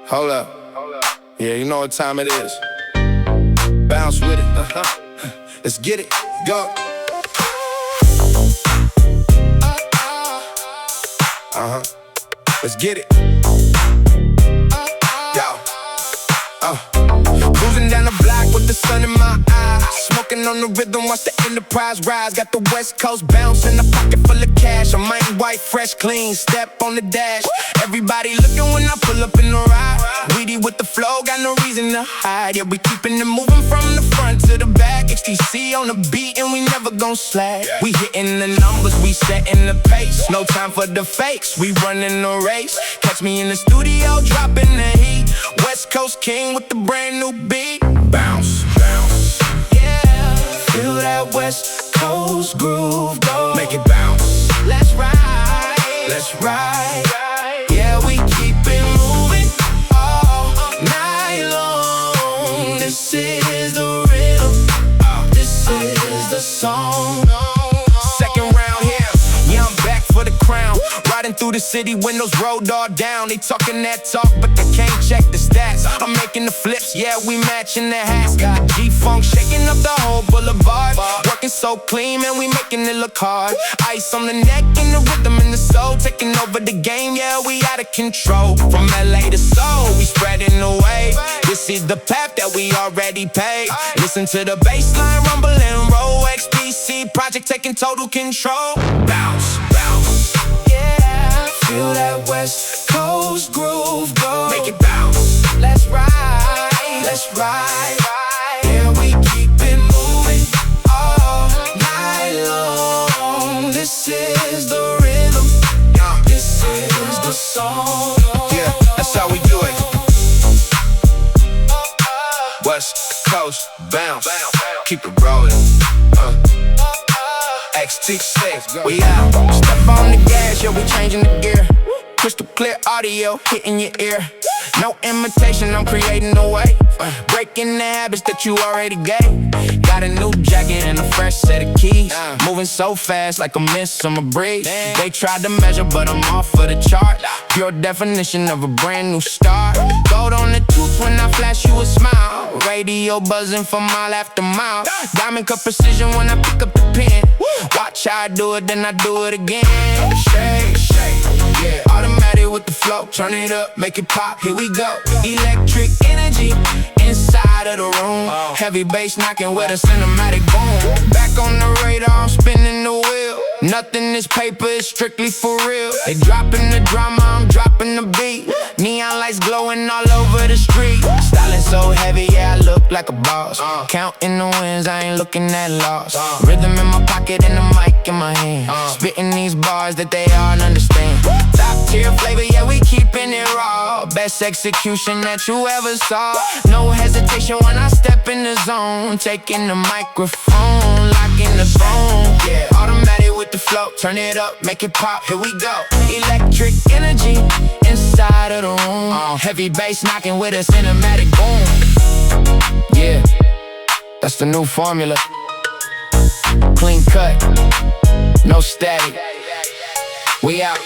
Hold up. Yeah, you know what time it is. Bounce with it. Let's get it. Go. Let's get it. Yo. Cruising down the block with the sun in my eyes. Smoking on the rhythm, watch the Enterprise rise. Got the West Coast bounce in a pocket full of cash. I'm mighty white, fresh, clean, step on the dash. Everybody looking when I pull up in the ride. Weedy with the flow, got no reason to hide. Yeah, we keeping it moving from the front to the back. XTC on the beat and we never gon' slack. We hitting the numbers, we setting the pace. No time for the fakes, we running the race. Catch me in the studio, dropping the heat. West Coast king with the brand new beat. Bounce, bounce. Yeah, feel that West Coast groove, go. Make it bounce. Let's ride, let's ride. Yeah, we keep it moving all night long. This is the rhythm, this is the song. Second round here, yeah, I'm back for the crown. Riding through the city, windows rolled all down. They talking that talk, but they can't check the stats. I'm making the flips, yeah, we matching the hats. Got G-Funk shaking up the whole boulevard. Working so clean, man, we making it look hard. Ice on the neck and the rhythm in the soul. Taking over the game, yeah, we out of control. From LA to Seoul, we spreading the wave. This is the path that we already paved. Listen to the bassline rumble and roll. XPC project taking total control. Bounce, bounce. Feel that West Coast groove, go. Make it bounce. Let's ride, let's ride. Yeah, we keep it moving all night long. This is the rhythm, this is the song. Yeah, that's how we do it. West Coast bounce, keep it rolling. XT6, we out. Step on the gas, yo, we changing the gear. Crystal clear audio hitting your ear. No imitation, I'm creating a wave. Breaking the habits that you already gave. Got a new jacket and a fresh set of keys. Moving so fast like a midsummer breeze. They tried to measure, but I'm off of the chart. Pure definition of a brand new start. Gold on the tooth when I flash you a smile. Radio buzzing for mile after mile. Diamond cut precision when I pick up the pen. Watch how I do it, then I do it again. Shake, shake, yeah. Automatic with the flow, turn it up, make it pop, here we go. Electric energy inside of the room. Heavy bass knocking with a cinematic boom. Back on the radar, I'm spinning the wheel. Nothing is paper, it's strictly for real. They dropping the drama, I'm dropping the beat. Neon lights glowing all over the street. Styling so heavy, yeah, I look like a boss. Counting the wins, I ain't looking at loss. Rhythm in my pocket and the mic in my hand. Spitting these bars that they all understand. Top tier flavor, yeah, we keeping it raw. Best execution that you ever saw. No hesitation when I step in the zone. Taking the microphone, locking the phone. Yeah, automatic with the flow, turn it up, make it pop, here we go. Electric energy inside of the room. Heavy bass knocking with a cinematic boom. Yeah, that's the new formula. Clean cut, no static. We out.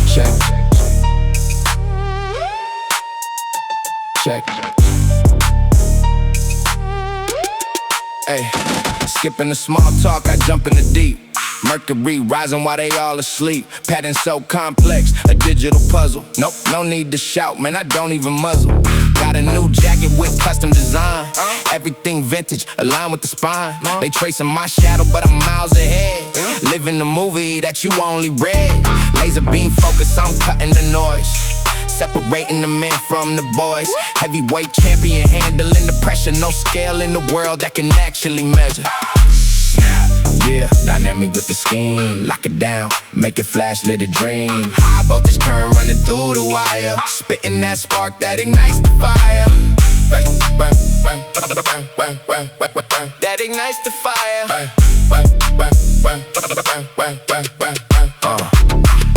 Check. Check. Hey, skipping the small talk, I jump in the deep. Mercury rising while they all asleep. Pattern so complex, a digital puzzle. Nope, no need to shout, man, I don't even muzzle. Got a new jacket with custom design. Everything vintage, aligned with the spine. They tracing my shadow, but I'm miles ahead. Living the movie that you only read. Laser beam focus, I'm cutting the noise. Separating the men from the boys. Heavyweight champion, handling the pressure. No scale in the world that can actually measure. Yeah, dynamic with the scheme. Lock it down, make it flash, let it dream. High voltage current running through the wire. Spitting that spark that ignites the fire. That ignites the fire.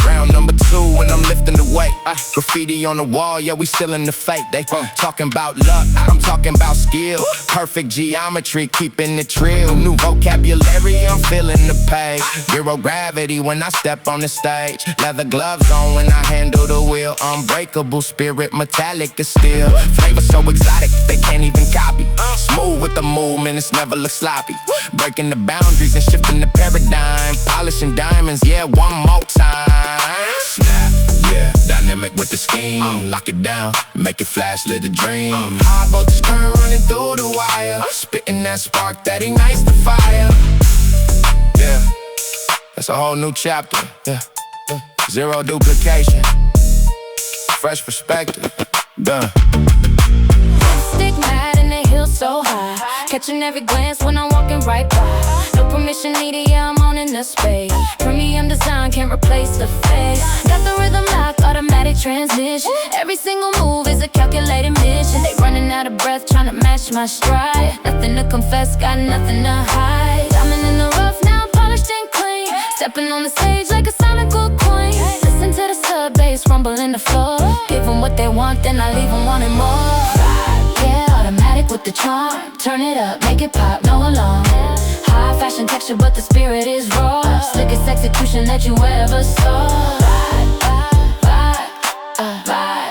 Round Round number 2 when I'm lifting the weight. Graffiti on the wall, yeah, we still in the fake. They talking about luck, I'm talking about skill. Perfect geometry, keeping it trill. New vocabulary, I'm feeling the page. Zero gravity when I step on the stage. Leather gloves on when I handle the wheel. Unbreakable spirit, metallic as steel. Flavor so exotic, they can't even copy. Smooth with the movement, it's never look sloppy. Breaking the boundaries and shifting the paradigm. Polishing diamonds, yeah, one more time. Snap, yeah, dynamic with the scheme. Lock it down, make it flash, live the dream. High voltage current running through the wire. Spitting that spark that ignites the fire. Yeah, that's a whole new chapter. Yeah, zero duplication. Fresh perspective, done. Stigmat and the hill so high. Catching every glance when I'm walking right by. No permission needed, yeah, I'm owning the space. Premium design can't replace the face. Got the rhythm locked, automatic transmission. Every single move is a calculated mission. They running out of breath, trying to match my stride. Nothing to confess, got nothing to hide. Diamond in the rough, now polished and clean. Stepping on the stage like a sonical queen. Listen to the sub bass rumble in the floor. Give them what they want, then I leave them wanting more. Yeah, automatic with the charm. Turn it up, make it pop, no alarm. High fashion texture, but the spirit is raw. Slickest execution that you ever saw. Vibe, vibe, vibe, vibe.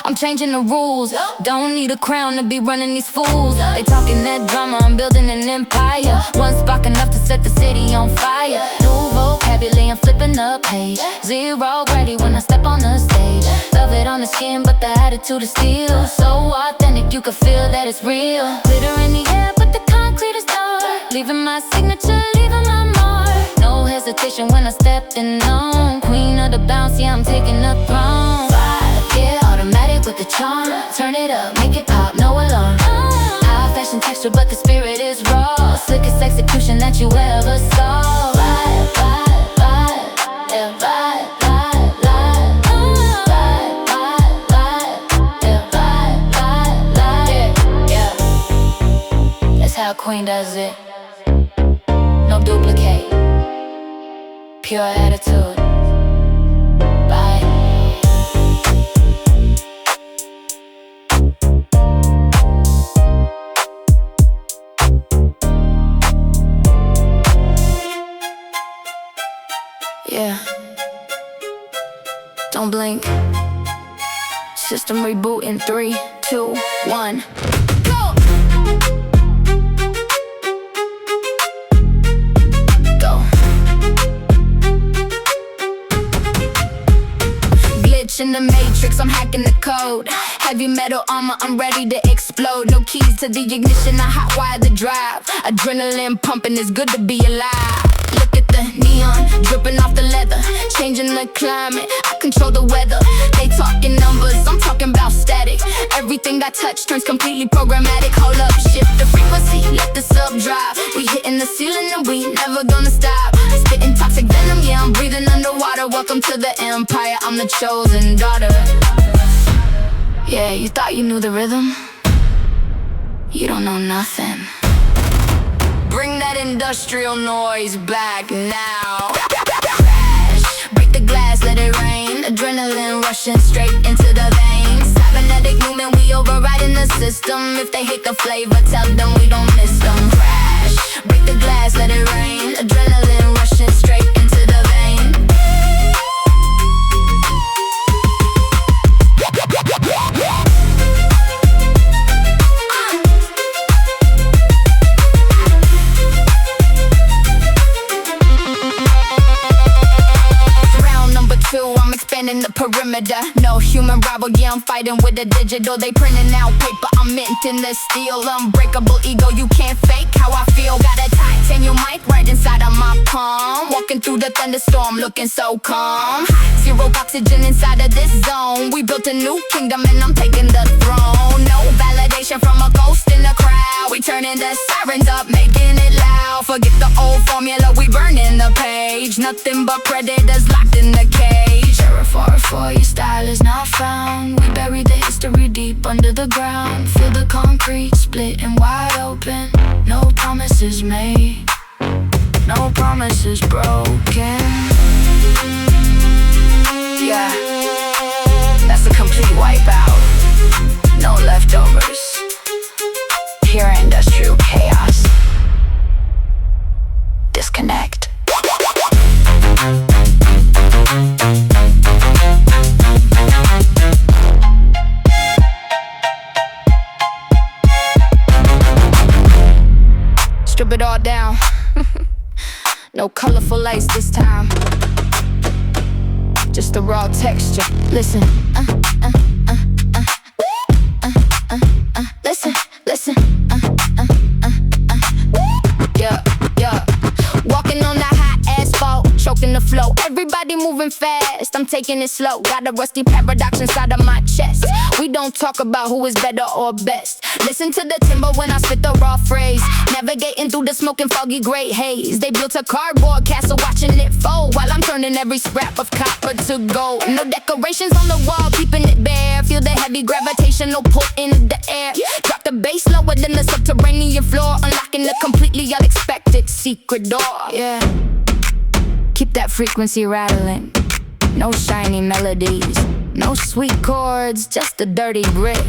I'm changing the rules. Don't need a crown to be running these fools. They talking that drama, I'm building an empire. One spark enough to set the city on fire. New vocabulary, I'm flipping the page. Zero ready when I step on the stage. Velvet on the skin, but the attitude is steel. So authentic, you can feel that it's real. Glitter in the air, but the concrete is dark. Leaving my signature, leaving my mark. No hesitation when I stepped in on. Queen of the bounce, yeah, I'm taking the throne. Yeah, automatic with the charm. Turn it up, make it pop, no alarm. High fashion texture, but the spirit is raw. Slickest execution that you ever saw. Vibe, vibe, vibe, yeah, vibe, vibe, vibe. Vibe, vibe, vibe, yeah, vibe, vibe, vibe. Yeah, that's how Queen does it. No duplicate, pure attitude. Yeah, don't blink. System reboot in 3, 2, 1. Go! Go. Glitch in the matrix, I'm hacking the code. Heavy metal armor, I'm ready to explode. No keys to the ignition, I hotwire the drive. Adrenaline pumping, it's good to be alive. Look at the neon, dripping off the leather. Changing the climate, I control the weather. They talking numbers, I'm talking about static. Everything I touch turns completely programmatic. Hold up, shift the frequency, let the sub drive. We hitting the ceiling and we never gonna stop. Spitting toxic venom, yeah, I'm breathing underwater. Welcome to the empire, I'm the chosen daughter. Yeah, you thought you knew the rhythm? You don't know nothing. Bring that industrial noise back now. Crash, break the glass, let it rain. Adrenaline rushing straight into the veins. Cybernetic movement, we overriding the system. If they hate the flavor, tell them we don't miss them. Crash, break the glass, let it rain. Adrenaline rushing straight into the vein. I'm expanding the perimeter. No human rival, yeah, I'm fighting with the digital. They printing out paper, I'm minting the steel. Unbreakable ego, you can't fake how I feel. Got a titanium mic right inside of my palm. Walking through the thunderstorm, looking so calm. Zero oxygen inside of this zone. We built a new kingdom and I'm taking the throne. No validation from a ghost in the crowd. We turning the sirens up, making it loud. Forget the old formula, we burning the page. Nothing but predators locked in the cage. Terraform for your style is not found. We buried the history deep under the ground. Feel the concrete split and wide open. wipe out, no leftovers. Pure industrial chaos. Disconnect. Strip it all down. No colorful lights this time. Just the raw texture. Listen. Listen, listen. Yeah, yeah. Walking on that hot asphalt, choking the flow. Everybody moving fast, I'm taking it slow. Got a rusty paradox inside of my chest. We don't talk about who is better or best. Listen to the timber when I spit the raw phrase. Navigating through the smoking foggy gray haze. They built a cardboard castle watching it fold, while I'm turning every scrap of copper to gold. No decorations on the wall, keeping it bare. Feel the heavy gravitational pull in the air. Drop the bass lower than the subterranean floor, unlocking the completely unexpected secret door. Yeah. Keep that frequency rattling. No shiny melodies, no sweet chords, just a dirty grit.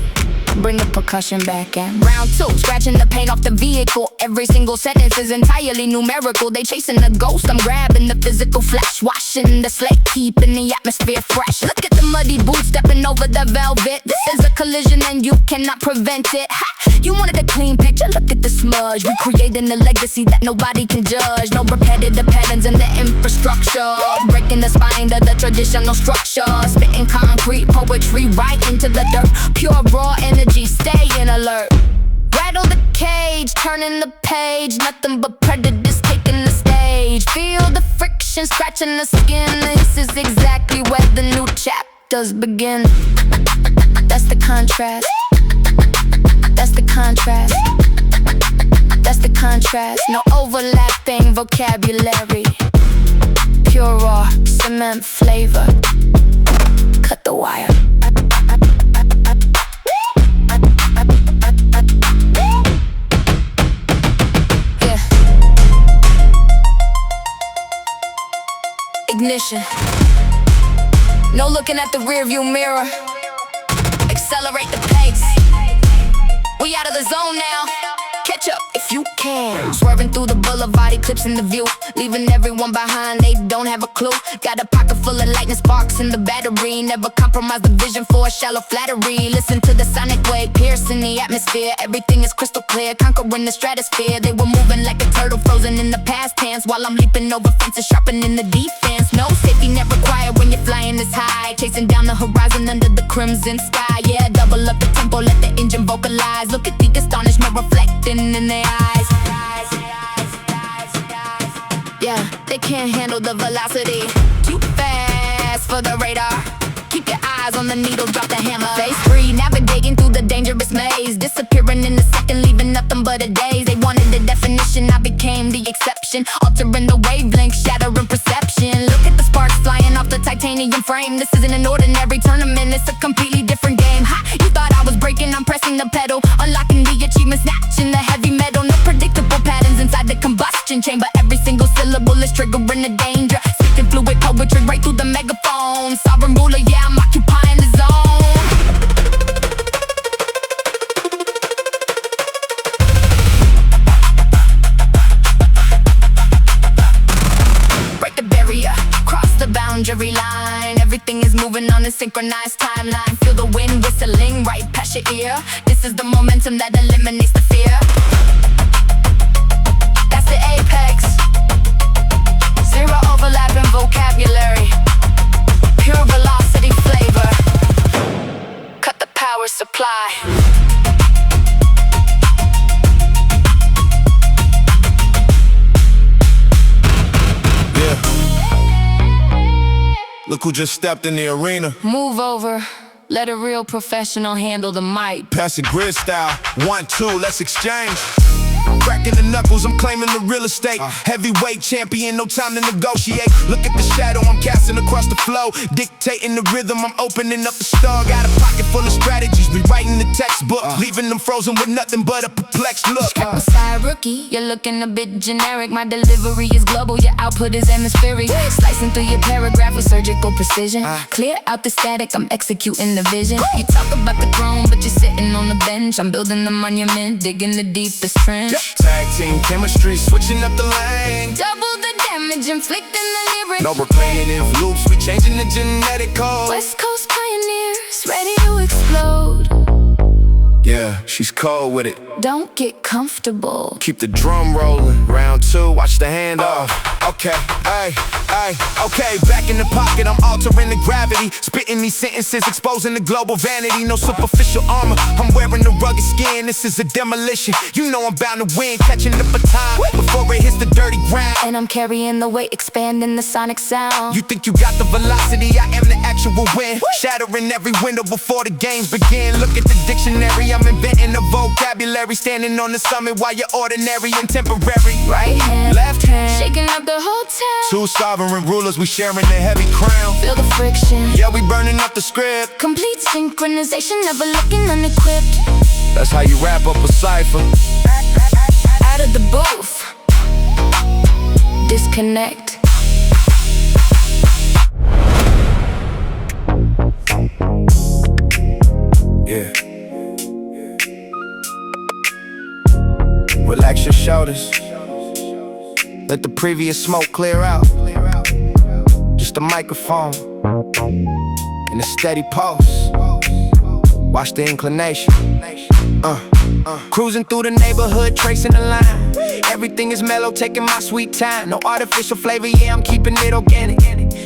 Bring the percussion back in. Round two, scratching the paint off the vehicle. Every single sentence is entirely numerical. They chasing the ghost, I'm grabbing the physical flesh. Washing the slate, keeping the atmosphere fresh. Look at the muddy boots stepping over the velvet. This is a collision and you cannot prevent it. Ha! You wanted a clean picture, look at the smudge. Recreating a legacy that nobody can judge. No repetitive patterns in the infrastructure. Breaking the spine of the traditional structure. Spitting concrete poetry right into the dirt. Pure raw energy, staying alert. Rattle the cage, turning the page. Nothing but predators taking the stage. Feel the friction, scratching the skin. This is exactly where the new chapters begin. That's the contrast. That's the contrast. That's the contrast. No overlapping vocabulary. Pure raw, cement flavor. Cut the wire. Yeah. Ignition. No looking at the rearview mirror. Accelerate the pace. We out of the zone now. Catch up if you can. Swerving through the boulevard, eclipsing the view. Leaving everyone behind, they don't have a clue. Got a pocket full of lightning sparks in the battery. Never compromise the vision for a shallow flattery. Listen to the sonic wave, piercing the atmosphere. Everything is crystal clear, conquering the stratosphere. They were moving like a turtle frozen in the past tense, while I'm leaping over fences, sharpening the defense. No safety net required when you're flying this high. Chasing down the horizon under the crimson sky. Yeah, double up the tempo, let the engine vocalize. Look at the astonishment reflecting in their eyes. Yeah, they can't handle the velocity. Too fast for the radar. Keep your eyes on the needle, drop the hammer. Phase 3, navigating through the dangerous maze. Disappearing in a second, leaving nothing but a daze. They wanted the definition, I became the exception. Altering the wavelength, shattering perception. Look at the sparks flying off the titanium frame. This isn't an ordinary tournament, it's a completely different game. Ha! You thought I was breaking, I'm pressing the pedal. Unlocking the achievement, snatching the heavy metal. No predictable patterns inside the combustion chamber. Every single syllable is triggering a danger. Spitting fluid poetry right through the megaphone. Sovereign ruler, yeah, I'm occupying the zone. Break the barrier, cross the boundary line. Everything is moving on a synchronized timeline. Feel the wind whistling right past your ear. This is the momentum that eliminates the fear. That's the apex. Zero overlapping vocabulary. Pure velocity flavor. Cut the power supply. Yeah. Look who just stepped in the arena. Move over. Let a real professional handle the mic. Pass it grid style. 1, 2, let's exchange. cracking the knuckles, I'm claiming the real estate. Heavyweight champion, no time to negotiate. Look at the shadow I'm casting across the flow, dictating the rhythm, I'm opening up the store. Got a pocket full of strategies, rewriting the textbook, leaving them frozen with nothing but a perplexed look. Step aside, rookie, you're looking a bit generic. My delivery is global, your output is atmospheric. Slicing through your paragraph with surgical precision. Clear out the static, I'm executing the vision. You talk about the throne, but you're sitting on the bench. I'm building the monument, digging the deepest trench. Tag team chemistry, switching up the lane. Double the damage, inflicting the lyric. No replaying in loops, we changing the genetic code. West Coast pioneers, ready to explode. Yeah, she's cold with it. Don't get comfortable. Keep the drum rolling. Round two, watch the handoff. Okay, ay, okay. Back in the pocket, I'm altering the gravity. Spitting these sentences, exposing the global vanity. No superficial armor, I'm wearing the rugged skin. This is a demolition. You know I'm bound to win. Catching the baton before it hits the dirty ground. And I'm carrying the weight, expanding the sonic sound. You think you got the velocity, I am the actual win. Shattering every window before the games begin. Look at the dictionary, I'm inventing a vocabulary. Standing on the summit while you're ordinary and temporary. Right hand, left hand, shaking up the whole town. two sovereign rulers, we sharing the heavy crown. Feel the friction, Yeah, we burning up the script. complete synchronization, never looking unequipped. That's how you wrap up a cipher. Out of the booth, disconnect. Yeah. Relax your shoulders. Let the previous smoke clear out. Just a microphone and a steady pulse. Watch the inclination. Cruising through the neighborhood, tracing the line. Everything is mellow, taking my sweet time. No artificial flavor, yeah, I'm keeping it organic.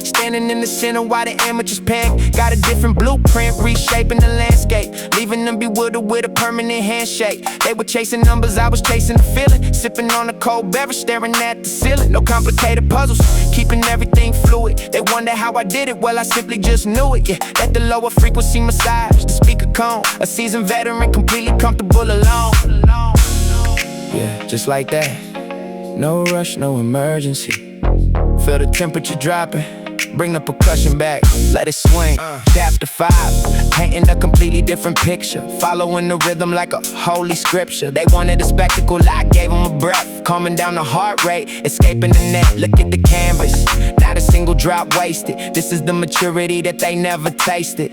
Standing in the center while the amateurs panic. Got a different blueprint, reshaping the landscape. Leaving them bewildered with a permanent handshake. They were chasing numbers, I was chasing the feeling. Sipping on a cold beverage, staring at the ceiling. No complicated puzzles, keeping everything fluid. They wonder how I did it, well I simply just knew it. Yeah, let the lower frequency massage the speaker cone. A seasoned veteran, completely comfortable alone. Yeah, just like that. No rush, no emergency. Feel the temperature dropping. Bring the percussion back, let it swing. Chapter 5, painting a completely different picture. Following the rhythm like a holy scripture. They wanted a spectacle, I gave them a breath. Calming down the heart rate, escaping the net. Look at the canvas, not a single drop wasted. This is the maturity that they never tasted.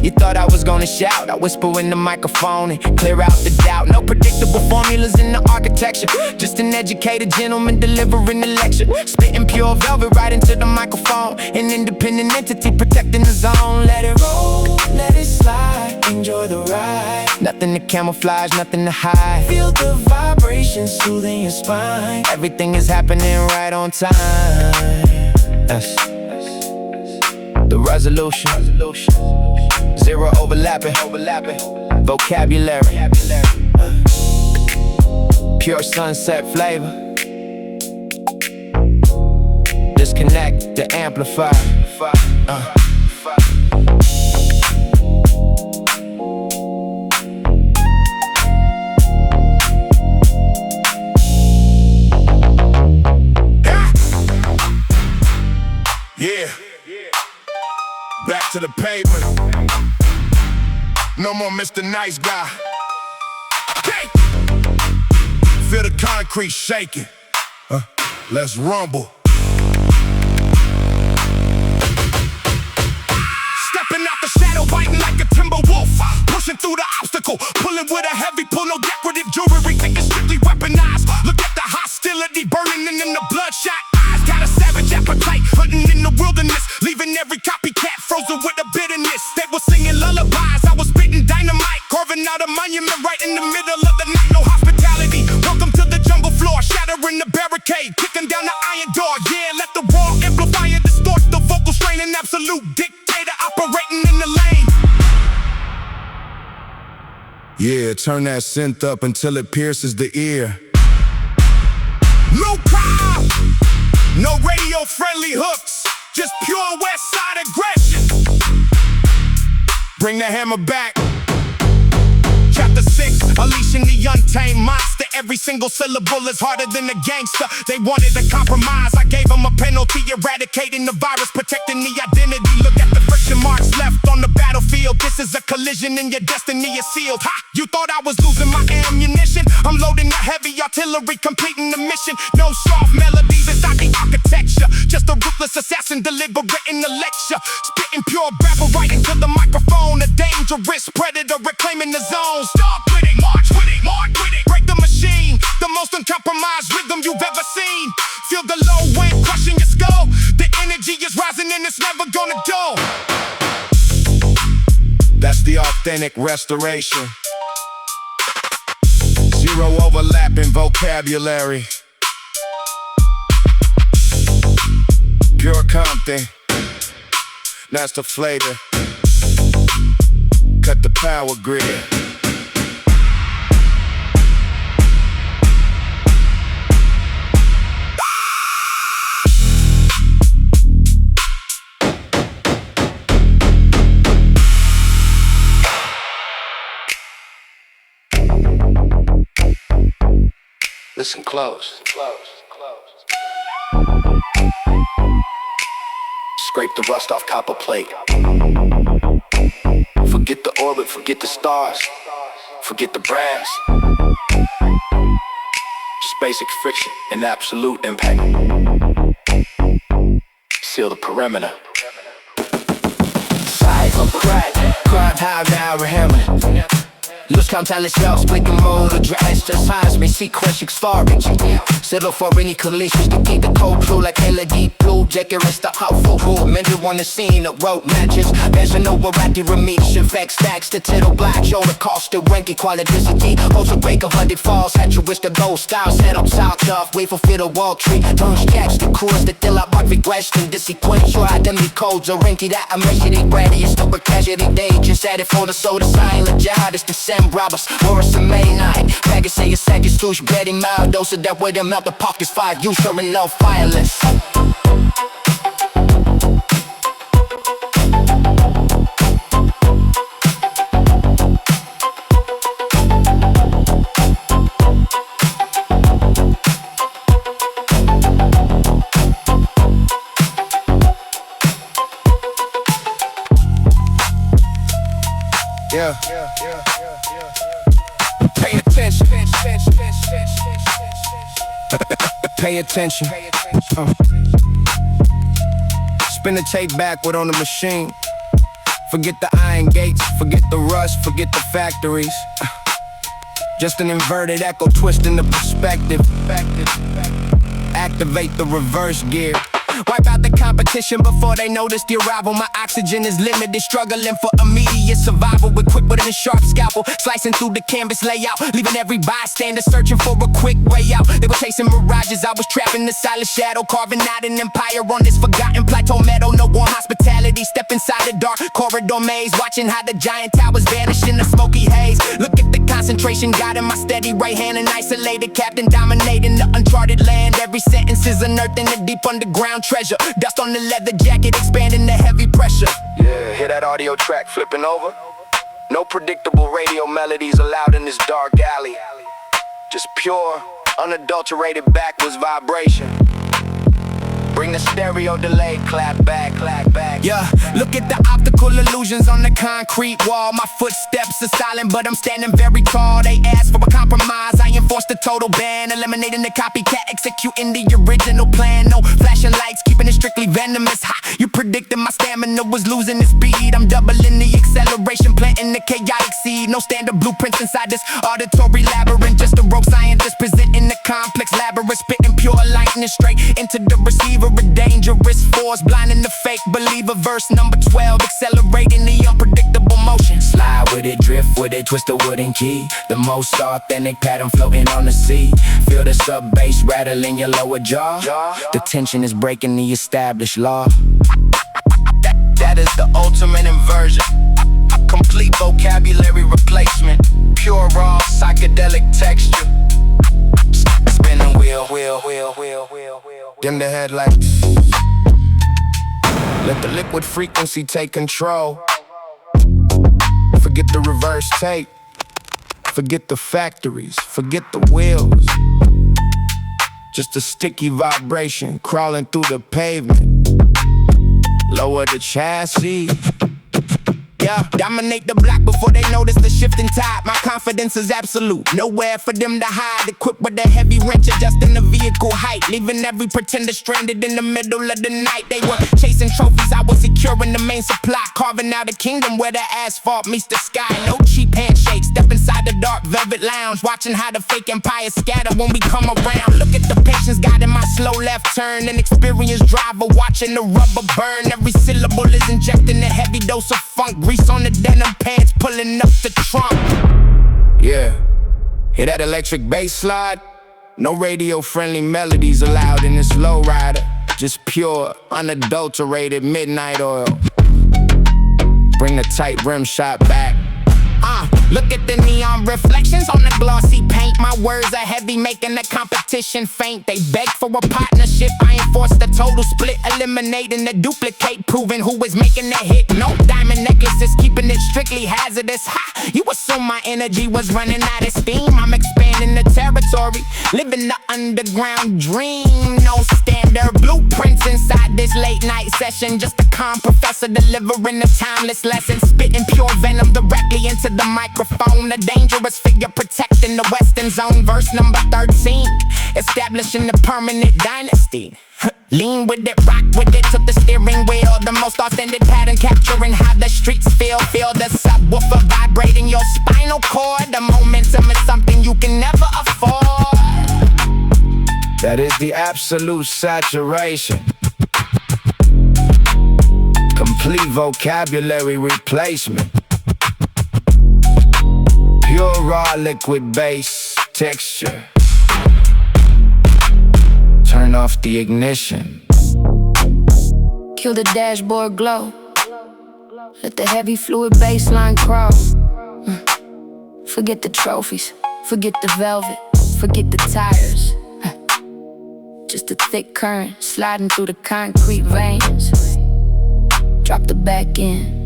You thought I was gonna shout, I whisper in the microphone and clear out the doubt. No predictable formulas in the architecture. Just an educated gentleman delivering the lecture. Spitting pure velvet right into the microphone. An independent entity protecting the zone. Let it roll, let it slide, enjoy the ride. Nothing to camouflage, nothing to hide. Feel the vibration soothing your spine. Everything is happening right on time. That's the resolution. Zero overlapping. Vocabulary. Pure sunset flavor. Disconnect the amplifier. Yeah. Back to the pavement. No more Mr. Nice Guy. Hey! Feel the concrete shaking. Let's rumble. Stepping out the shadow, biting like a timber wolf. Pushing through the obstacle, pulling with a heavy pull. No decorative jewelry, thinking strictly weaponized. Look at the hostility burning in the bloodshot eyes. Got a savage appetite, hunting in the wilderness, leaving every copycat frozen with a bitterness. They were singing lullabies, I was spitting dynamite, carving out a monument right in the middle of the night. No hospitality, welcome to the jungle floor, shattering the barricade, kicking down the iron door. Yeah, let the raw amplify and distort the vocal strain. An absolute dictator operating in the lane. Yeah, turn that synth up until it pierces the ear. No crowd, no radio-friendly hooks, just pure west side aggression. Bring the hammer back. Chapter 6, unleashing the untamed monster every single syllable is harder than a gangster. They wanted a compromise, I gave them a penalty, eradicating the virus, protecting the identity. Look at the friction marks left on the battlefield. This is a collision and your destiny is sealed. Ha! You thought I was losing my ammunition? I'm loading the heavy artillery, completing the mission. No soft melodies inside the architecture, just a ruthless assassin deliberating the lecture. Spitting pure babble right into the microphone. A dangerous predator reclaiming the zone. Start with it, march with it, march with it. Break the machine, the most uncompromised rhythm you've ever seen. Feel the low wind crushing your skull. The energy is rising and it's never gonna dull. That's the authentic restoration. Zero overlap in vocabulary. Pure Compton, that's the flavor. Cut the power grid. Listen close. Scrape the rust off copper plate. Forget the orbit, forget the stars, forget the brass. Just basic friction and absolute impact. Seal the perimeter. Side of crack, crime high now hammer. Luz counterless splitting mode address. Just signs me sequential storage. Settle for any collisions to keep the code true like LED blue. Jacket rest the hot full. Men who on the scene of road matches. There's an overactive remission. Fact stacks the tittle black. Show the cost to ranking quality. Also break 100 falls. Had you wish the gold style. Set up south off. Wait for fit a wall tree. Turns jacks to cruise the deal up. Regression. This sequential identity codes are ranky that I mentioned it ready. It's the casualty day. Just added for the soda silent jihad. It's the same robbers. Morris and May night. Package say a second swoosh. Betting mild dose of that way them out the pockets. Fire you sure enough fireless. Yeah. Pay attention. Pay attention. Spin the tape backward on the machine. Forget the iron gates, forget the rust, forget the factories. Just an inverted echo twisting the perspective. Activate the reverse gear. Wipe out the competition before they notice the arrival. My oxygen is limited, struggling for immediate survival. Equipped with a sharp scalpel, slicing through the canvas layout, leaving every bystander searching for a quick way out. They were chasing mirages, I was trapped in the silent shadow, carving out an empire on this forgotten plateau meadow. No warm hospitality, step inside the dark corridor maze, watching how the giant towers vanish in the smoky haze. Look at the concentration, guiding my steady right hand, an isolated captain dominating the uncharted land. Every sentence is unearthing the deep underground treasure. Dust on the leather jacket, expanding the heavy pressure. Yeah, hear that audio track flipping over? No predictable radio melodies allowed in this dark alley. Just pure, unadulterated backwards vibration. Bring the stereo delay, clap back. Yeah, look at the optical illusions on the concrete wall. My footsteps are silent, but I'm standing very tall. They asked for a compromise, I enforced a total ban. Eliminating the copycat, executing the original plan. No flashing lights, keeping it strictly venomous. Ha, you predicted my stamina was losing its speed. I'm doubling the acceleration, planting the chaotic seed. No standard blueprints inside this auditory labyrinth. Just a rogue scientist presenting the complex labyrinth. Spitting pure lightning straight into the receiver. A dangerous force, blinding the fake believer. Verse number 12, accelerating the unpredictable motion. Slide with it, drift with it, twist the wooden key. The most authentic pattern floating on the sea. Feel the sub-bass rattling your lower jaw. The tension is breaking the established law. That is the ultimate inversion. Complete vocabulary replacement. Pure raw psychedelic texture. Spinning wheel. Dim the headlights. Let the liquid frequency take control. Forget the reverse tape. Forget the factories, forget the wheels. Just a sticky vibration crawling through the pavement. Lower the chassis. Yeah, dominate the block before they notice the shifting tide. My confidence is absolute, nowhere for them to hide. Equipped with a heavy wrench adjusting the vehicle height, leaving every pretender stranded in the middle of the night. They were chasing trophies, I was securing the main supply, carving out a kingdom where the asphalt meets the sky. No cheap handshakes, step inside the dark velvet lounge, watching how the fake empire scatter when we come around. Look at the patience guiding my slow left turn, an experienced driver watching the rubber burn. Every syllable is injecting a heavy dose of funk. Grease on the denim pants, pulling up the trunk. Yeah, hear that electric bass slide? No radio-friendly melodies allowed in this lowrider. Just pure, unadulterated midnight oil. Bring the tight rim shot back. Look at the neon reflections on the glossy paint. My words are heavy, making the competition faint. They beg for a partnership, I enforce the total split, eliminating the duplicate, proving who is making the hit. No diamond necklaces, keeping it strictly hazardous. Ha! You assume my energy was running out of steam. I'm expanding the territory, living the underground dream. No standard blueprints inside this late night session. Just a calm professor delivering a timeless lesson, spitting pure venom directly into the microphone. A dangerous figure protecting the western zone. Verse number 13, establishing the permanent dynasty. Lean with it, rock with it, took the steering wheel. The most authentic pattern, capturing how the streets feel. Feel the subwoofer vibrating your spinal cord. The momentum is something you can never afford. That is the absolute saturation. Complete vocabulary replacement. Pure raw liquid bass texture. Turn off the ignition. Kill the dashboard glow. Let the heavy fluid baseline crawl. Forget the trophies, forget the velvet, forget the tires. Just a thick current sliding through the concrete veins. Drop the back end.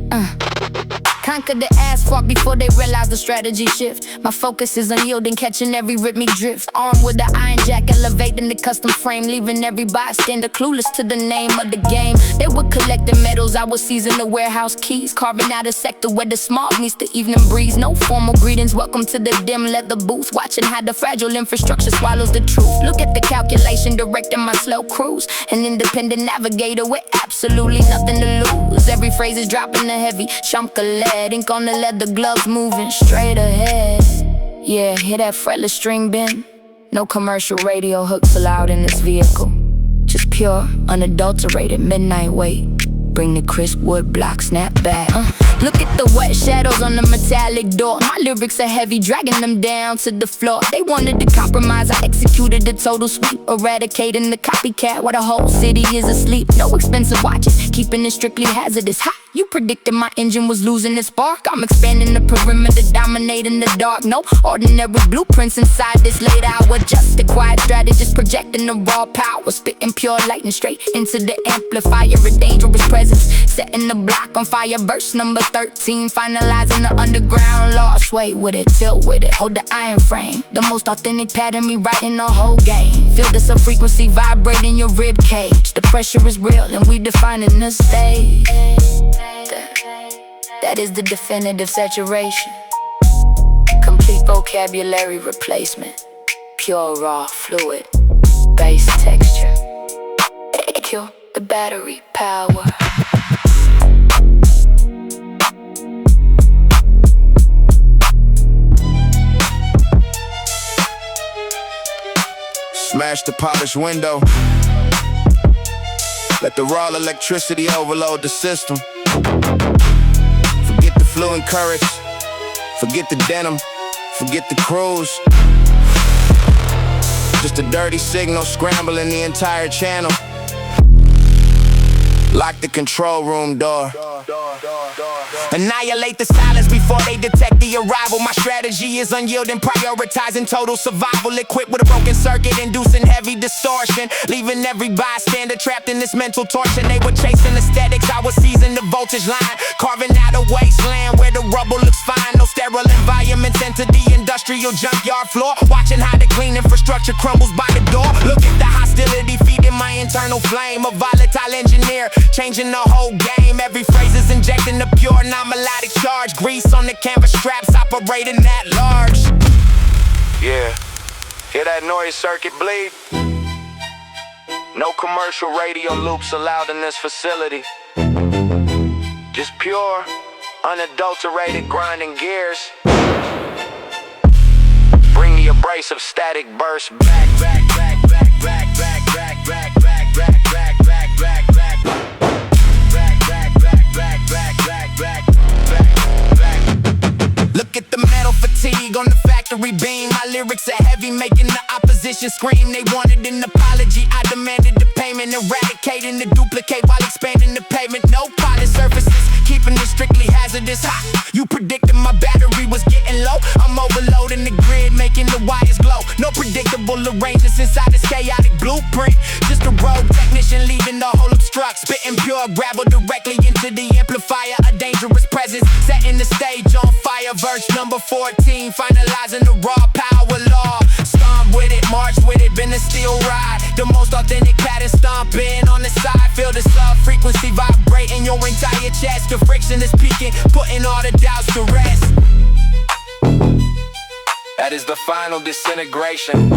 Conquer the asphalt before they realize the strategy shift. My focus is unyielding, catching every rhythmic drift. Armed with the iron jack, elevating the custom frame, leaving every bystander clueless to the name of the game. They were collecting medals, I was seizing the warehouse keys, carving out a sector where the smog meets the evening breeze. No formal greetings, welcome to the dim leather booth, watching how the fragile infrastructure swallows the truth. Look at the calculation directing my slow cruise, an independent navigator with absolutely nothing to lose. Every phrase is dropping the heavy chocolate, ink on the leather gloves, moving straight ahead. Yeah, hear that fretless string bend? No commercial radio hooks allowed in this vehicle. Just pure, unadulterated midnight weight. Bring the crisp wood block, snap back. Look at the wet shadows on the metallic door. My lyrics are heavy, dragging them down to the floor. They wanted to compromise, I executed the total sweep, eradicating the copycat while the whole city is asleep. No expensive watches, keeping it strictly hazardous. Ha! You predicted my engine was losing its spark. I'm expanding the perimeter, dominating the dark. No ordinary blueprints inside this late hour. Just a quiet strategist projecting the raw power, spitting pure lightning straight into the amplifier. A dangerous presence, setting the block on fire. Verse number 13, finalizing the underground law. Sway with it, tilt with it, hold the iron frame. The most authentic pattern, me writing the whole game. Feel the sub-frequency vibrating your rib cage. The pressure is real and we defining the stage. That is the definitive saturation. Complete vocabulary replacement. Pure raw fluid bass texture. Kill the battery power. Smash the polished window. Let the raw electricity overload the system. Forget the fluent courage, forget the denim, forget the cruise. Just a dirty signal scrambling the entire channel. Lock the control room door. Annihilate the silence before they detect the arrival. My strategy is unyielding, prioritizing total survival. Equipped with a broken circuit, inducing heavy distortion, leaving every bystander trapped in this mental torture. They were chasing aesthetics, I was seizing the voltage line, carving out a wasteland where the rubble looks fine. No sterile environment monuments into the industrial junkyard floor. Watching how the clean infrastructure crumbles by the door. Look at the hostility feeding my internal flame. A volatile engineer, changing the whole game. Every phrase is injecting the pure non-melodic charge. Grease on the canvas straps, operating at large. Yeah, hear that noise circuit bleed? No commercial radio loops allowed in this facility. Just pure, unadulterated grinding gears. Bring the abrasive static burst back, back, back, back, back, back, back, back, back, back, back, back, back, back, back, back, back, back, back, back. Look at the metal fatigue on the factory beam. My lyrics are heavy, making the opposition scream. They wanted an apology, I demanded the payment. Eradicating the duplicate while expanding the pavement. No polished surfaces, keeping it strictly hazardous. Ha! You predicted my battery was getting low. I'm overloading the grid, making the wires glow. No predictable arrangements inside this chaotic blueprint. Just a rogue technician leaving the whole obstruct. Spitting pure gravel directly into the amplifier. A dangerous presence, setting the stage on fire. Verse number 14, finalizing the raw power law. Stomp with it, march with it, been a steel ride. The most authentic pattern stomping on the side. Feel the sub-frequency vibrating your entire chest. The friction is peaking, putting all the doubts to rest. That is the final disintegration.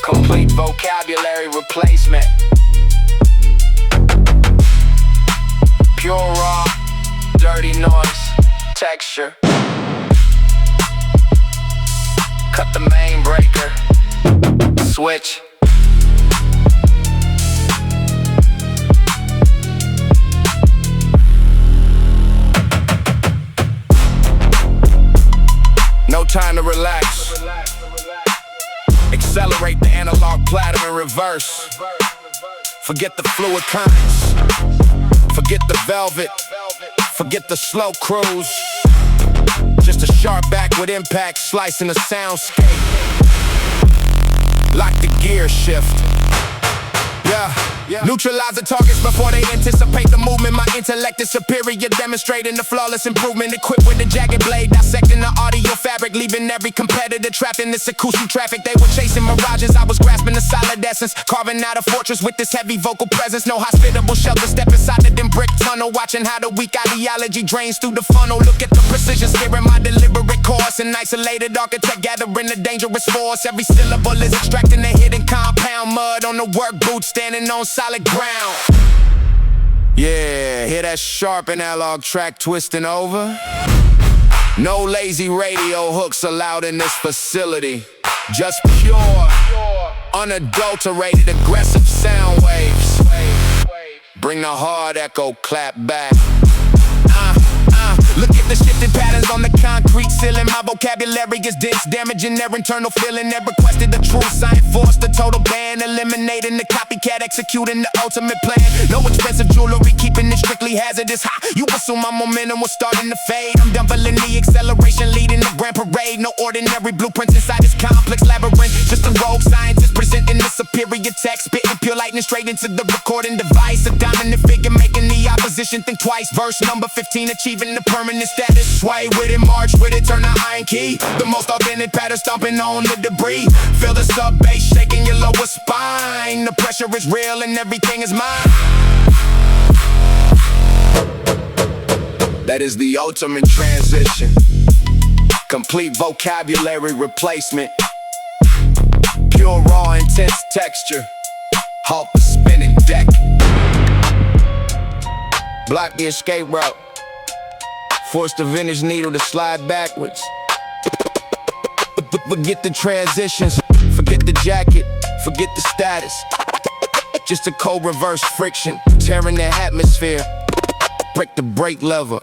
Complete vocabulary replacement. Pure raw, dirty noise, texture. Cut the main breaker. Switch. No time to relax. Accelerate the analog platter in reverse. Forget the fluid currents. Forget the velvet. Forget the slow cruise. Just a sharp backward impact, slicing the soundscape. Lock the gear shift. Neutralize the targets before they anticipate the movement. My intellect is superior, demonstrating the flawless improvement. Equipped with a jagged blade, dissecting the audio fabric, leaving every competitor trapped in this acoustic traffic. They were chasing mirages, I was grasping the solid essence. Carving out a fortress with this heavy vocal presence. No hospitable shelter, step inside the dim brick tunnel. Watching how the weak ideology drains through the funnel. Look at the precision, steering my deliberate course. An isolated architect gathering a dangerous force. Every syllable is extracting the hidden compound. Mud on the work boots, standing on solid ground. Yeah, hear that sharp analog track twisting over? No lazy radio hooks allowed in this facility. Just pure, unadulterated, aggressive sound waves. Bring the hard echo clap back. Look at the shifting patterns on the concrete ceiling. My vocabulary is dense, damaging their internal feeling. They requested the truth, I enforced the total ban. Eliminating the copycat, executing the ultimate plan. No expensive jewelry, keeping it strictly hazardous. You assume my momentum was starting to fade. I'm doubling the acceleration, leading the grand parade. No ordinary blueprints inside this complex labyrinth. Just a rogue scientist presenting the superior text. Spitting pure lightning straight into the recording device. A dominant figure making the opposition think twice. Verse number 15, achieving the permanent status. Sway with it, march with it, turn the iron key. The most authentic pattern stomping on the debris. Feel the sub bass shaking your lower spine. The pressure is real and everything is mine. That is the ultimate transition. Complete vocabulary replacement. Pure raw intense texture. Halt the spinning deck. Block the escape route. Force the vintage needle to slide backwards. Forget the transitions. Forget the jacket. Forget the status. Just a cold reverse friction. Tearing the atmosphere. Break the brake lever.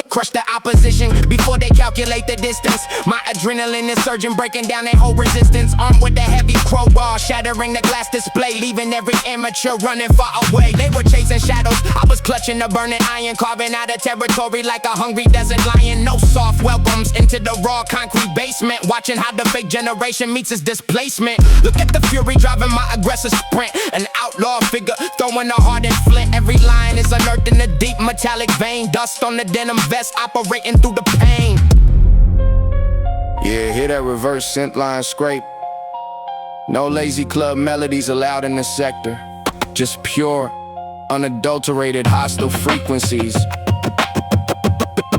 Crush the opposition before they calculate the distance. My adrenaline is surging, breaking down their whole resistance. Armed with a heavy crowbar, shattering the glass display, leaving every amateur running far away. They were chasing shadows, I was clutching a burning iron, carving out a territory like a hungry desert lion. No soft welcomes into the raw concrete basement. Watching how the fake generation meets its displacement. Look at the fury driving my aggressive sprint. An outlaw figure throwing a hardened flint. Every line is unearthed in a deep metallic vein. Dust on the denim vest, best, operating through the pain. Yeah, hear that reverse synth line scrape. No lazy club melodies allowed in this sector. Just pure, unadulterated, hostile frequencies.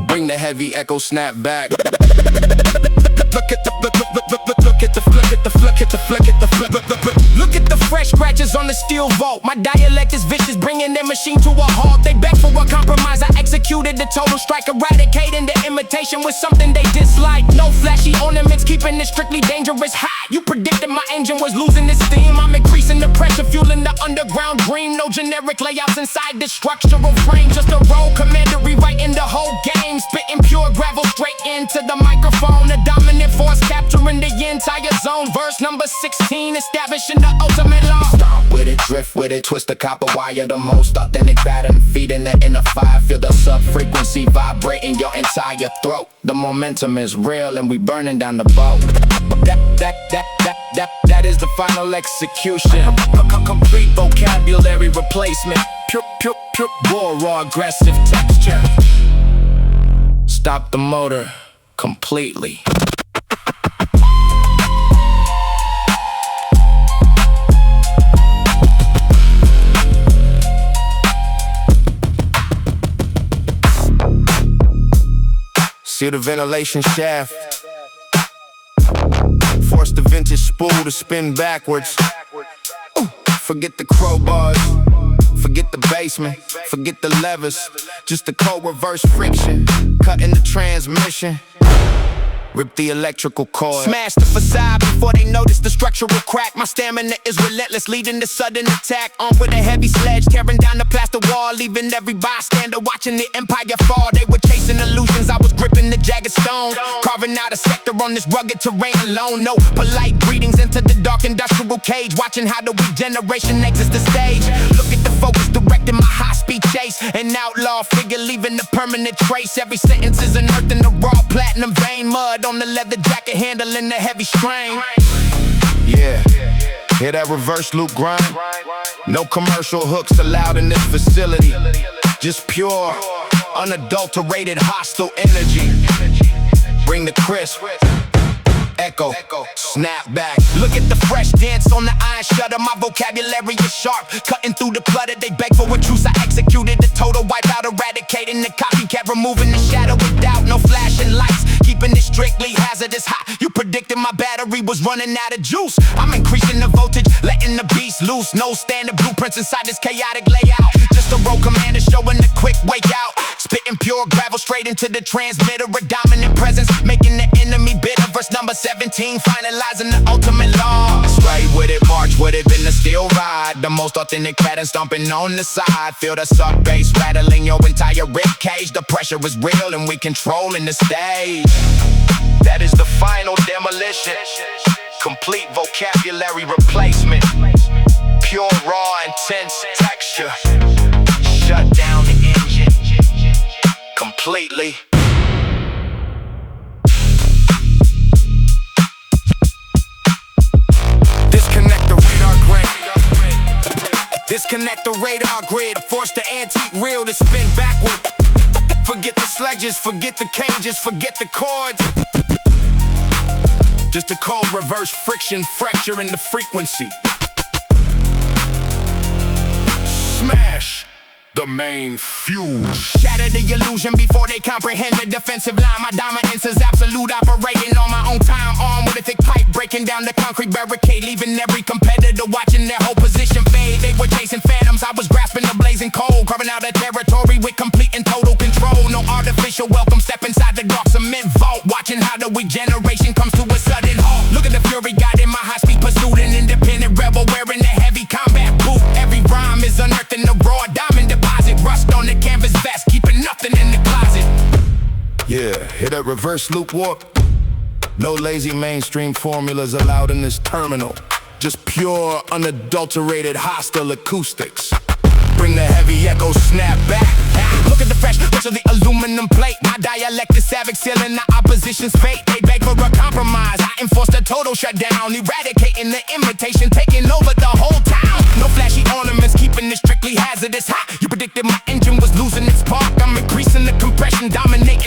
Bring the heavy echo snap back. Look at the look at the fresh scratches on the steel vault. My dialect is vicious, bringing their machine to a halt. They beg for a compromise, I executed the total strike, eradicating the imitation with something they dislike. No flashy ornaments, keeping it strictly dangerous high. You predicted my engine was losing its steam. I'm increasing the pressure, fueling the underground dream. No generic layouts inside this structural frame. Just a roll commander rewriting the whole game. Spitting pure gravel straight into the microphone. A dominant force capturing the entire zone. Verse number 16, establishing the ultimate law. Stomp with it, drift with it, twist the copper wire. The most authentic pattern, feeding the inner fire. Feel the sub-frequency vibrating your entire throat. The momentum is real and we burning down the boat. That is the final execution. Complete vocabulary replacement. Pure, raw, aggressive texture. Stop the motor completely. See the ventilation shaft. Force the vintage spool to spin backwards. Forget the crowbars, forget the basement, forget the levers. Just the cold reverse friction, cutting the transmission. Rip the electrical cord. Smash the facade before they notice the structural crack. My stamina is relentless, leading to sudden attack. Armed with a heavy sledge, tearing down the plaster wall, leaving every bystander watching the empire fall. They were chasing illusions, I was gripping the jagged stone, carving out a sector on this rugged terrain alone. No polite greetings into the dark industrial cage, watching how the regeneration exits the stage. Look at the focus directing my high-speed chase. An outlaw figure leaving a permanent trace. Every sentence is unearthed in the raw platinum vein. Mud on the leather jacket, handling the heavy strain. Yeah, hear that reverse loop grind? No commercial hooks allowed in this facility. Just pure, unadulterated, hostile energy. Bring the crisp, echo, snap back. Look at the fresh dance on the iron shutter. My vocabulary is sharp, cutting through the clutter. They beg for a truce, I executed the total wipeout, eradicating the copycat, removing the shadow of doubt. No flashing lights, keeping it strictly hazardous hot. You predicted my battery was running out of juice. I'm increasing the voltage, letting the beast loose. No standard blueprints inside this chaotic layout. Just a road commander showing the quick wake out. Spitting pure gravel straight into the transmitter. A dominant presence, making the enemy bitter. Verse number 17, finalizing the ultimate law. Straight with it, march with it, been a steel ride. The most authentic pattern stomping on the side. Feel the sub bass rattling your entire rib cage. The pressure is real and we controlling the stage. That is the final demolition. Complete vocabulary replacement. Pure, raw, intense texture. Shut down the engine completely. Disconnect the radar grid. Disconnect the radar grid. Force the antique reel to spin backward. Forget the sledges, forget the cages, forget the cords. Just a cold reverse friction, fracture in the frequency. Smash the main fuse. Shatter the illusion before they comprehend the defensive line. My dominance is absolute, operating on my own time. Armed with a thick pipe, breaking down the concrete barricade, leaving every competitor watching their whole position fade. They were chasing phantoms, I was grasping the blazing coal, carving out a territory with complete and total control. No artificial welcome, step inside the dark cement vault, watching how the regeneration comes to a sudden halt. Look at the fury guiding my high-speed pursuit, an independent rebel wearing a heavy combat boot. Every rhyme is unearthed in the raw diamond deposit. Rust on the canvas vest, keeping nothing in the closet. Yeah, hit that reverse loop warp. No lazy mainstream formulas allowed in this terminal. Just pure, unadulterated, hostile acoustics. Bring the heavy echo snap back. Look at the fresh, look at the aluminum plate. My dialect is savage, sealing the opposition's fate. They beg for a compromise, I enforce the total shutdown. Eradicating the imitation, taking over the whole town. No flashy ornaments, keeping it strictly hazardous hot. You predicted my engine was losing its spark. I'm increasing the compression, dominating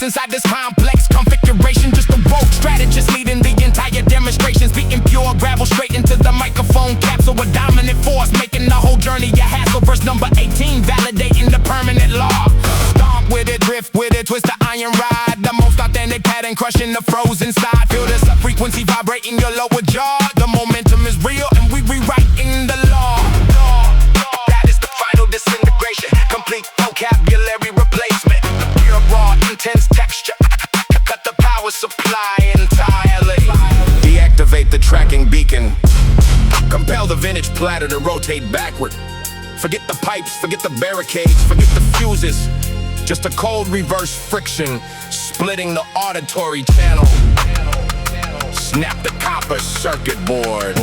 inside this complex configuration. Just a rogue strategist leading the entire demonstration. Speaking pure gravel straight into the microphone capsule. A dominant force making the whole journey a hassle. Verse number 18, validating the permanent law. Stomp with it, drift with it, twist the iron rod. The most authentic pattern crushing the frozen side. Feel this frequency vibrating your lower jaw. The momentum is real and we rewriting the law. That is the final disintegration. Complete vocabulary replacement. Pure raw, intense texture. Cut the power supply entirely. Deactivate the tracking beacon. Compel the vintage platter to rotate backward. Forget the pipes, forget the barricades, forget the fuses. Just a cold reverse friction, splitting the auditory channel. Snap the copper circuit board.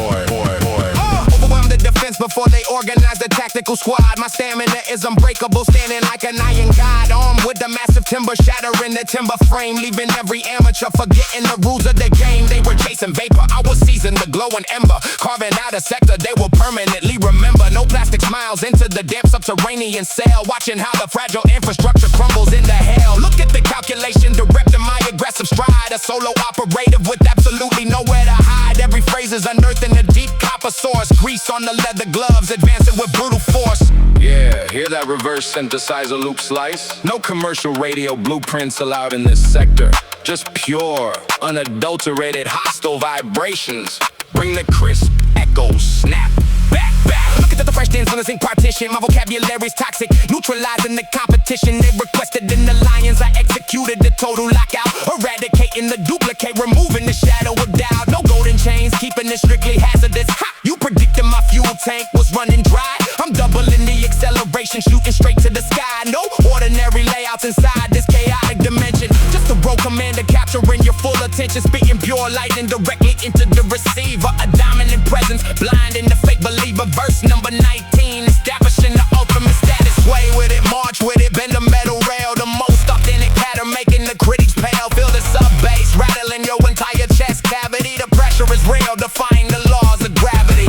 Overwhelm the defense before they organize the tactical squad. My stamina is unbreakable, standing like an iron god. Armed with the massive timber, shattering the timber frame, leaving every amateur forgetting the rules of the game. They were chasing vapor, I was seizing the glowing ember, carving out a sector they will permanently remember. No plastic smiles into the damp subterranean cell, watching how the fragile infrastructure crumbles into hell. Look at the calculation, direct in my aggressive stride. A solo operative with absolutely nowhere to hide. Every phrase is unearthed in the deep copper source. Grease on the leather gloves, advancing with brutal force. Yeah, hear that reverse synthesizer loop slice? No commercial radio blueprints allowed in this sector. Just pure, unadulterated, hostile vibrations. Bring the crisp echoes, snap, back. Look at the fresh dance on the zinc partition. My vocabulary's toxic, neutralizing the competition. They requested in the lions, I executed the total lockout. Eradicating the duplicate, removing the shadow of doubt. No golden chains, keeping it strictly hazardous. Ha! You predicted my fuel tank was running dry. I'm doubling the acceleration, shooting straight to the sky. No ordinary layouts inside this chaotic dimension. Just a rogue commander capturing your full attention, spitting pure lightning directly into the receiver. A dominant presence, blinding the fake believer. Verse number 19, establishing the ultimate status. Sway with it, march with it, bend the metal rail. The most authentic pattern, making the critics pale. Feel the sub bass rattling your entire chest cavity. The pressure is real, defying the laws of gravity.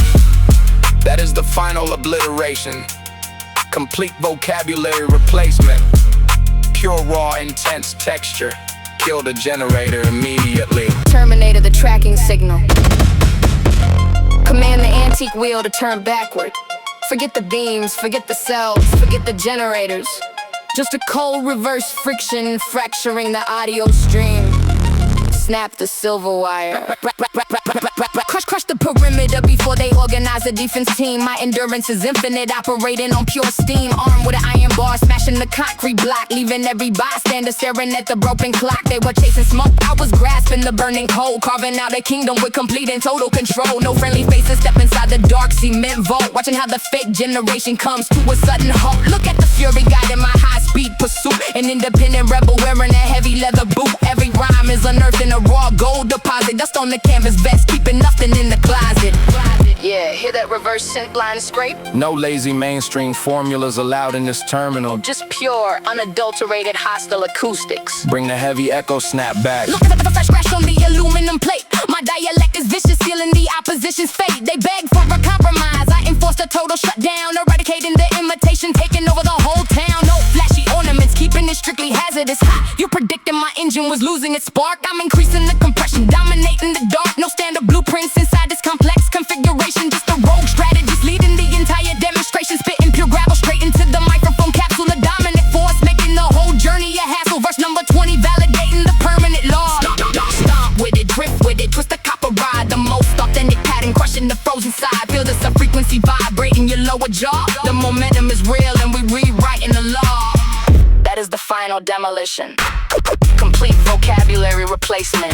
That is the final obliteration. Complete vocabulary replacement. Pure raw, intense texture. Kill the generator immediately. Terminated the tracking signal. Command the antique wheel to turn backward. Forget the beams, forget the cells, forget the generators. Just a cold reverse friction fracturing the audio stream. Snap the silver wire. Crush the perimeter before they organize a defense team. My endurance is infinite, operating on pure steam. Armed with an iron bar, smashing the concrete block, leaving every bystander staring at the broken clock. They were chasing smoke, I was grasping the burning coal, carving out a kingdom with complete and total control. No friendly faces step inside the dark cement vault, watching how the fake generation comes to a sudden halt. Look at the fury guiding my high-speed pursuit. An independent rebel wearing a heavy leather boot. Every rhyme is unearthed in a raw gold deposit. Dust on the canvas vest, keeping nothing in the closet. Yeah, hear that reverse synth line scrape? No lazy mainstream formulas allowed in this terminal. Just pure, unadulterated, hostile acoustics. Bring the heavy echo snap back. Look at the fresh scratch on the aluminum plate. My dialect is vicious, sealing the opposition's fate. They beg for a compromise, I enforced a total shutdown, eradicating the imitation, taking over the whole town. No flashy ornaments, keeping it strictly hazardous. Ha! You predicted my engine was losing its spark. I'm increasing the compression, dominating the dark. No standard blueprints inside this complex configuration. Just a rogue strategist leading the entire demonstration, spitting pure gravel straight into the microphone capsule. A dominant force making the whole journey a hassle. Verse number 20, validating the permanent law. Stomp with it, drift with it, twist the copper rod. The most authentic pattern crushing the frozen side. Feel the frequency vibrating your lower jaw. The momentum is real and we rewriting the law. That is the final demolition. Complete vocabulary replacement.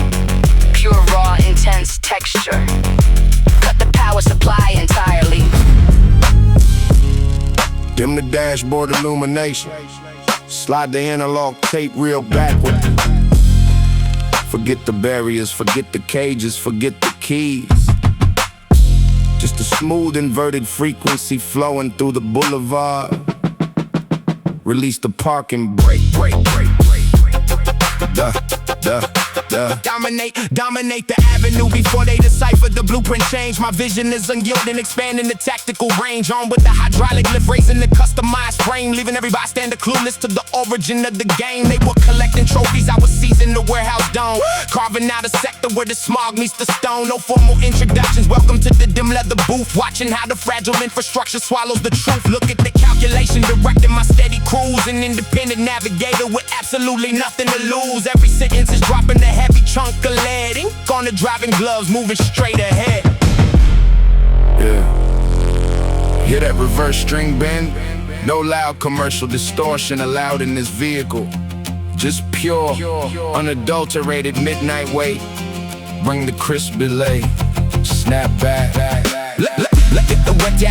Pure raw, intense texture. Cut the power supply entirely. Dim the dashboard illumination. Slide the analog tape reel backward. Forget the barriers, forget the cages, forget the keys. Just a smooth inverted frequency flowing through the boulevard. Release the parking brake. Duh. Dominate the avenue before they decipher the blueprint change. My vision is unyielding, expanding the tactical range. On with the hydraulic lift, raising the customized frame, leaving every bystander clueless to the origin of the game. They were collecting trophies, I was seizing the warehouse dome, carving out a sector where the smog meets the stone. No formal introductions, welcome to the dim leather booth, watching how the fragile infrastructure swallows the truth. Look at the calculation, directing my steady cruise, an independent navigator with absolutely nothing to lose. Every sentence is dropping a heavy chunk of lead, ink on the driving gloves, moving straight ahead. Yeah. Hear that reverse string bend? No loud commercial distortion allowed in this vehicle. Just pure, unadulterated midnight weight. Bring the crisp delay. Snap back. Look at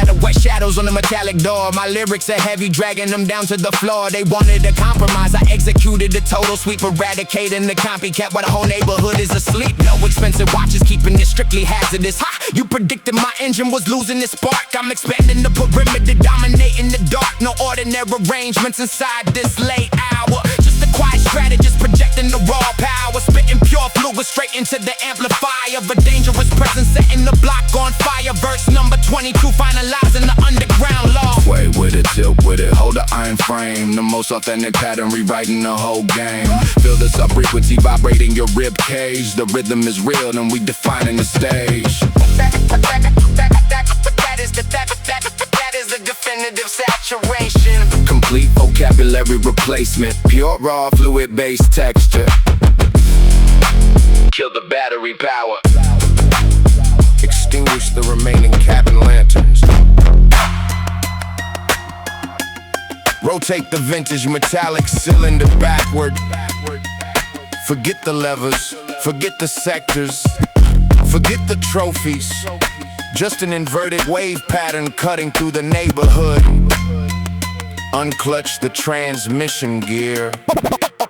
the wet shadows on the metallic door. My lyrics are heavy, dragging them down to the floor. They wanted a compromise, I executed a total sweep, eradicating the copycat while the whole neighborhood is asleep. No expensive watches, keeping it strictly hazardous. Ha! You predicted my engine was losing its spark. I'm expanding the perimeter, dominating the dark. No ordinary arrangements inside this late hour. Just a quiet strategist projecting the raw power, spitting pure fluid straight into the amplifier. A dangerous presence setting the block on fire. Verse number 22, finalizing the underground law. Sway with it, tilt with it, hold the iron frame. The most authentic pattern, rewriting the whole game. Feel the sub-frequency vibrating your rib cage. The rhythm is real and we defining the stage. That is the definitive saturation. Complete vocabulary replacement, pure raw fluid-based texture. Kill the battery power. Extinguish the remaining cabin lanterns. Rotate the vintage metallic cylinder backward. Forget the levers, forget the sectors, forget the trophies. Just an inverted wave pattern cutting through the neighborhood. Unclutch the transmission gear.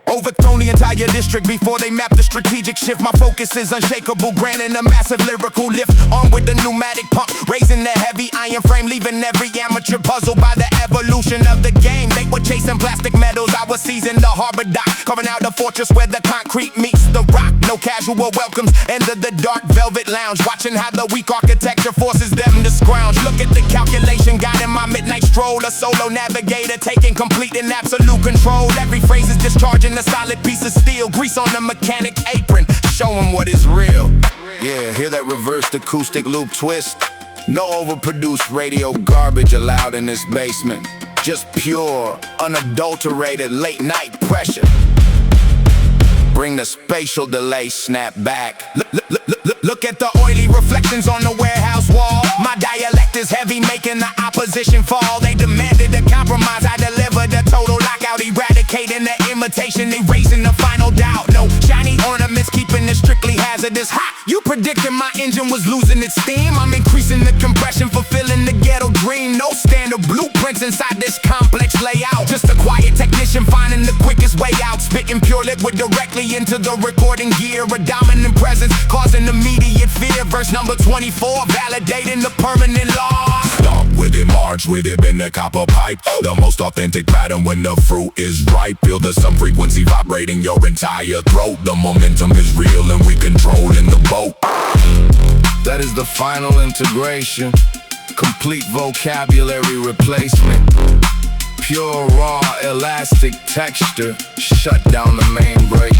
Overthrown the entire district before they map the strategic shift. My focus is unshakable, granting a massive lyrical lift. On with the pneumatic pump, raising the heavy iron frame, leaving every amateur puzzled by the evolution of the game. They were chasing plastic metals, I was seizing the harbor dock, carving out a fortress where the concrete meets the rock. No casual welcomes, enter the dark velvet lounge, watching how the weak architecture forces them to scrounge. Look at the calculation, guiding my midnight stroll. A solo navigator, taking complete and absolute control. Every phrase is discharging a solid piece of steel, grease on the mechanic apron, show him what is real. Yeah, hear that reversed acoustic loop twist. No overproduced radio garbage allowed in this basement. Just pure, unadulterated late night pressure. Bring the spatial delay snap back. Look at the oily reflections on the warehouse wall. My dialect is heavy, making the opposition fall. They demanded a compromise, I delivered a total lockout, eradicating the imitation, erasing the final doubt. No shiny ornaments, keeping it strictly hazardous. Ha! You predicted my engine was losing its steam. I'm increasing the compression, fulfilling the ghetto dream. No standard blueprints inside this complex layout. Just a quiet technician finding the quickest way out, spitting pure liquid directly into the recording gear. A dominant presence causing immediate fear. Verse number 24, validating the permanent law. Stomp with it, march with it, bend the copper pipe. The most authentic pattern when the fruit is ripe. Feel the sub-frequency vibrating your entire throat. The momentum is real and we controlling the boat. That is the final integration. Complete vocabulary replacement. Pure raw elastic texture. Shut down the main break.